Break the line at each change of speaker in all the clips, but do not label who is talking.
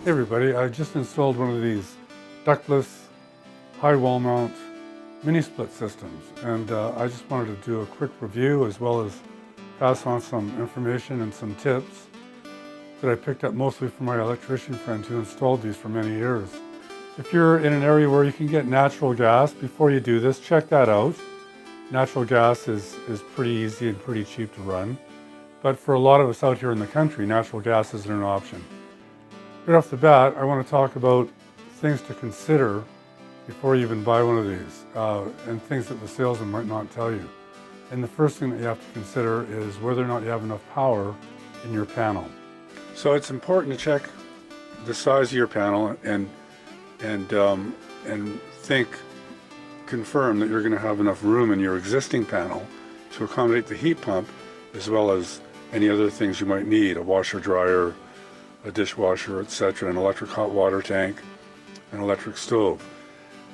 Hey everybody, I just installed one of these ductless high wall mount mini split systems, and I just wanted to do a quick review as well as pass on some information and some tips that I picked up mostly from my electrician friend who installed these for many years. If you're in an area where you can get natural gas, before you do this, check that out. Natural gas is pretty easy and pretty cheap to run, but for a lot of us out here in the country, natural gas isn't an option. Right off the bat, I want to talk about things to consider before you even buy one of these, and things that the salesman might not tell you. And the first thing that you have to consider is whether or not you have enough power in your panel. So it's important to check the size of your panel and confirm that you're going to have enough room in your existing panel to accommodate the heat pump as well as any other things you might need, a washer, dryer, a dishwasher, etc., an electric hot water tank, an electric stove.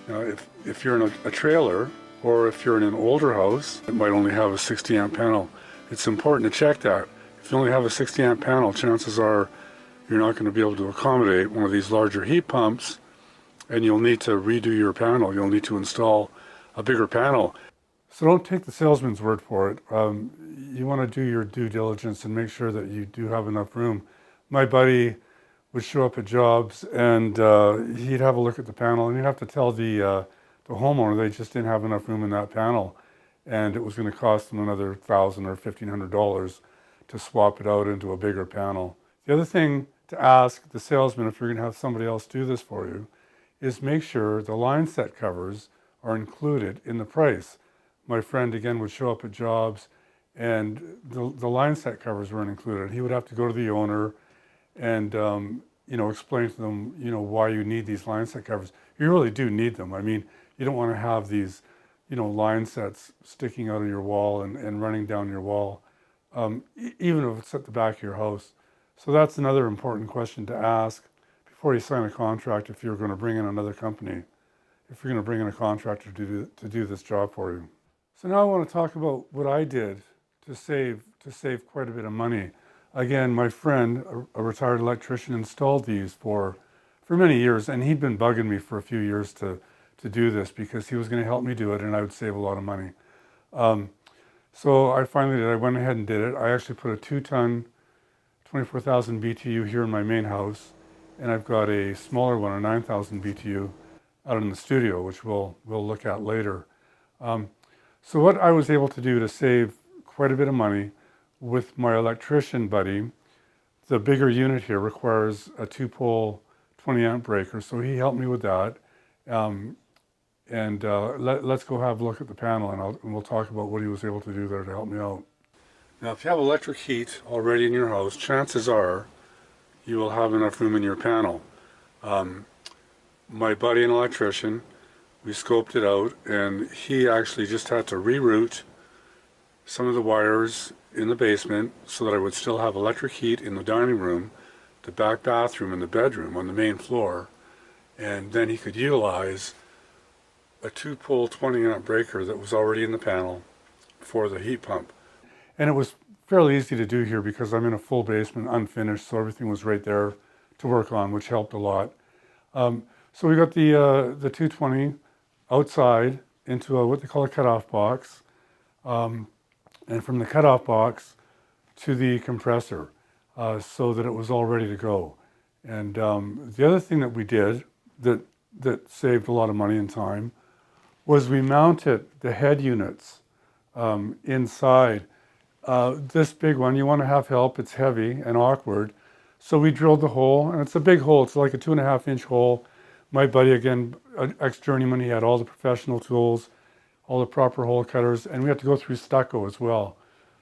Now, if you're in a trailer or if you're in an older house, it might only have a 60 amp panel. It's important to check that. If you only have a 60 amp panel, chances are you're not going to be able to accommodate one of these larger heat pumps, and you'll need to redo your panel. You'll need to install a bigger panel. So don't take the salesman's word for it. You want to do your due diligence and make sure that you do have enough room. My buddy would show up at jobs and he'd have a look at the panel, and he'd have to tell the homeowner they just didn't have enough room in that panel, and it was going to cost them another $1,000 or $1,500 to swap it out into a bigger panel. The other thing to ask the salesman, if you're going to have somebody else do this for you, is make sure the line set covers are included in the price. My friend again would show up at jobs and the line set covers weren't included. He would have to go to the owner and explain to them, why you need these line set covers. You really do need them. I mean, you don't want to have these, line sets sticking out of your wall and running down your wall, even if it's at the back of your house. So that's another important question to ask before you sign a contract if you're going to bring in another company, if you're going to bring in a contractor to do this job for you. So now I want to talk about what I did to save quite a bit of money. Again, my friend, a retired electrician, installed these for many years, and he'd been bugging me for a few years to do this because he was going to help me do it and I would save a lot of money. So I went ahead and did it. I actually put a 2-ton, 24,000 BTU here in my main house, and I've got a smaller one, a 9,000 BTU, out in the studio, which we'll look at later. So what I was able to do to save quite a bit of money with my electrician buddy, the bigger unit here requires a 2-pole 20 amp breaker, so he helped me with that. Let's go have a look at the panel, and we'll talk about what he was able to do there to help me out. Now, if you have electric heat already in your house, chances are you will have enough room in your panel. My buddy, an electrician, we scoped it out, and he actually just had to reroute some of the wires in the basement so that I would still have electric heat in the dining room, the back bathroom, and the bedroom on the main floor, and then he could utilize a 2-pole 20 amp breaker that was already in the panel for the heat pump. And it was fairly easy to do here because I'm in a full basement, unfinished, so everything was right there to work on, which helped a lot. So we got the 220 outside into what they call a cutoff box, and from the cutoff box to the compressor, so that it was all ready to go. And the other thing that we did that saved a lot of money and time was we mounted the head units inside. This big one, you want to have help, it's heavy and awkward. So we drilled the hole, and it's a big hole, it's like a 2.5-inch hole. My buddy, again, ex-journeyman, he had all the professional tools, all the proper hole cutters, and we had to go through stucco as well.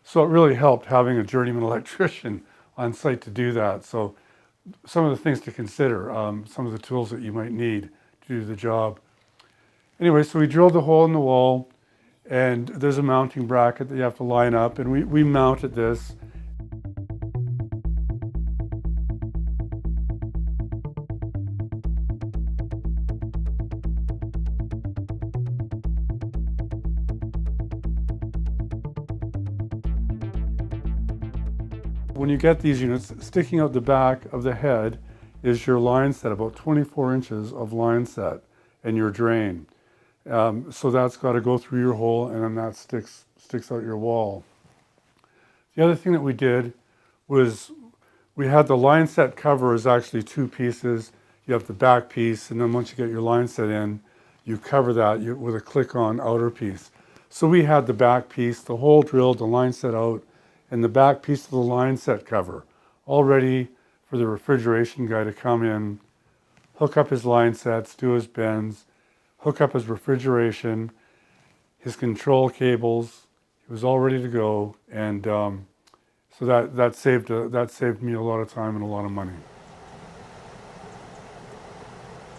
So it really helped having a journeyman electrician on site to do that. So some of the things to consider, some of the tools that you might need to do the job. Anyway, so we drilled the hole in the wall, and there's a mounting bracket that you have to line up, and we mounted this. When you get these units, sticking out the back of the head is your line set, about 24 inches of line set, and your drain. So that's got to go through your hole, and then that sticks out your wall. The other thing that we did was we had the line set cover is actually two pieces. You have the back piece, and then once you get your line set in, you cover that with a click-on outer piece. So we had the back piece, the hole drilled, the line set out, and the back piece of the line set cover, all ready for the refrigeration guy to come in, hook up his line sets, do his bends, hook up his refrigeration, his control cables. He was all ready to go, and so that saved me a lot of time and a lot of money.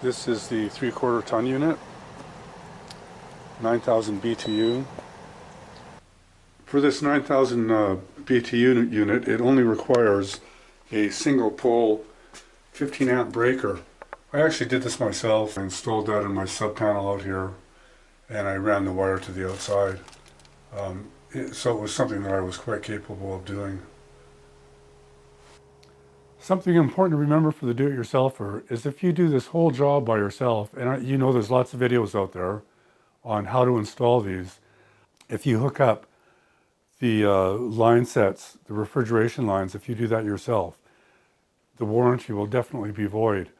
This is the 3/4 ton unit, 9,000 BTU. For this 9,000 BTU unit, it only requires a single pole 15 amp breaker. I actually did this myself. I installed that in my sub panel out here, and I ran the wire to the outside. So it was something that I was quite capable of doing. Something important to remember for the do-it-yourselfer is if you do this whole job by yourself, and you know there's lots of videos out there on how to install these, if you hook up the line sets, the refrigeration lines, if you do that yourself, the warranty will definitely be void.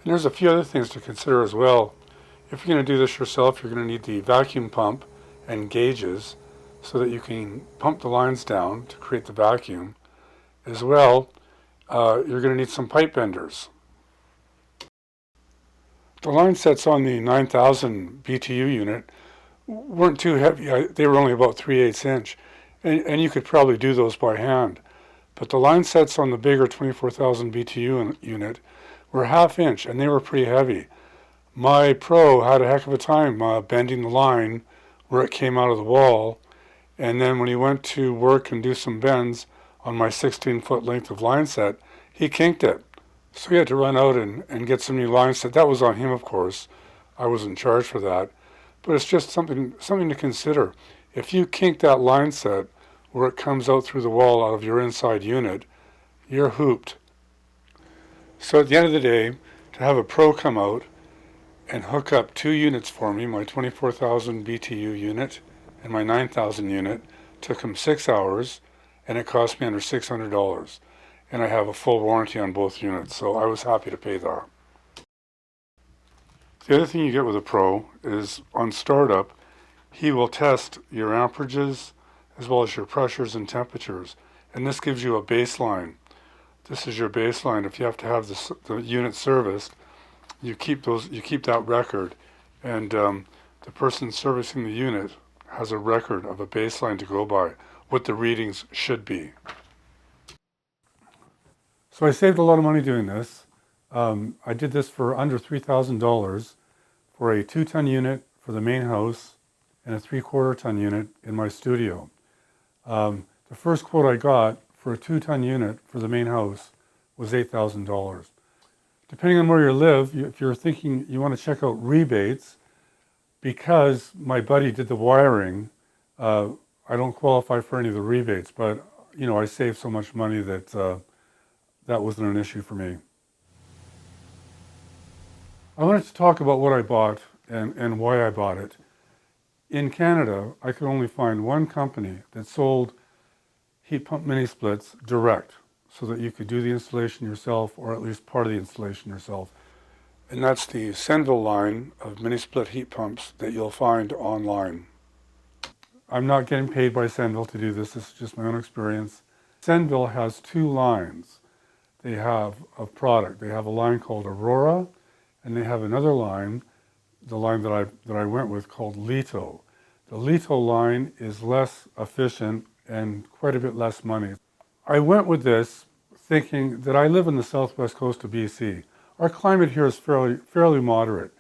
And there's a few other things to consider as well. If you're going to do this yourself, you're going to need the vacuum pump and gauges so that you can pump the lines down to create the vacuum. As well, you're going to need some pipe benders. The line sets on the 9,000 BTU unit weren't too heavy. They were only about 3/8 inch, and you could probably do those by hand. But the line sets on the bigger 24,000 BTU unit were 1/2 inch, and they were pretty heavy. My pro had a heck of a time bending the line where it came out of the wall, and then when he went to work and do some bends on my 16-foot length of line set, he kinked it. So he had to run out and get some new line set. That was on him, of course. I was in charge for that. But it's just something to consider. If you kink that line set where it comes out through the wall out of your inside unit, you're hooped. So at the end of the day, to have a pro come out and hook up two units for me, my 24,000 BTU unit and my 9,000 unit, took him 6 hours, and it cost me under $600. And I have a full warranty on both units, so I was happy to pay that. The other thing you get with a pro is on startup, he will test your amperages as well as your pressures and temperatures, and this gives you a baseline. This is your baseline. If you have to have the unit serviced, you keep that record, and the person servicing the unit has a record of a baseline to go by, what the readings should be. So I saved a lot of money doing this. I did this for under $3,000 for a 2-ton unit for the main house and a 3/4 ton unit in my studio. The first quote I got for a 2-ton unit for the main house was $8,000. Depending on where you live, if you're thinking you want to check out rebates, because my buddy did the wiring, I don't qualify for any of the rebates, but I saved so much money that that wasn't an issue for me. I wanted to talk about what I bought and why I bought it. In Canada, I could only find one company that sold heat pump mini splits direct, so that you could do the installation yourself, or at least part of the installation yourself. And that's the Sennvilles line of mini split heat pumps that you'll find online. I'm not getting paid by Sennvilles to do this. This is just my own experience. Sennvilles has two lines. They have a product. They have a line called Aurora, and they have another line, the line that I went with, called Leto. The Leto line is less efficient and quite a bit less money. I went with this thinking that I live in the southwest coast of BC. Our climate here is fairly moderate.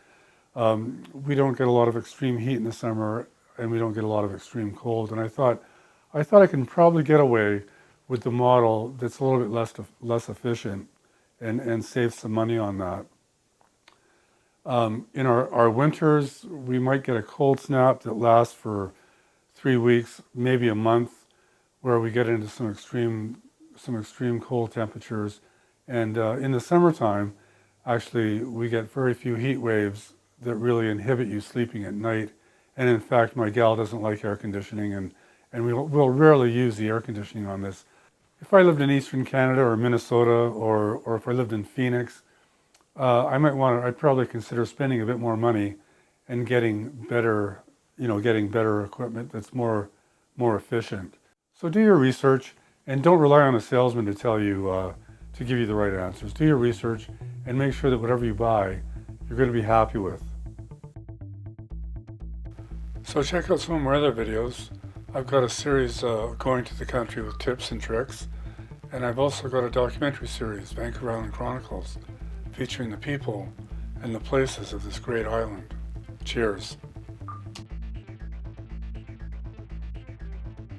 We don't get a lot of extreme heat in the summer, and we don't get a lot of extreme cold. And I thought I can probably get away with the model that's a little bit less efficient and save some money on that. In our winters, we might get a cold snap that lasts for 3 weeks, maybe a month, where we get into some extreme some extreme cold temperatures. And in the summertime, actually, we get very few heat waves that really inhibit you sleeping at night. And in fact, my gal doesn't like air conditioning, and we'll rarely use the air conditioning on this. If I lived in Eastern Canada or Minnesota, or if I lived in Phoenix, I'd probably consider spending a bit more money and getting better equipment that's more efficient. So do your research, and don't rely on a salesman to tell you, to give you the right answers. Do your research and make sure that whatever you buy, you're going to be happy with. So check out some of my other videos. I've got a series going to the country with tips and tricks, and I've also got a documentary series, Vancouver Island Chronicles, featuring the people and the places of this great island. Cheers.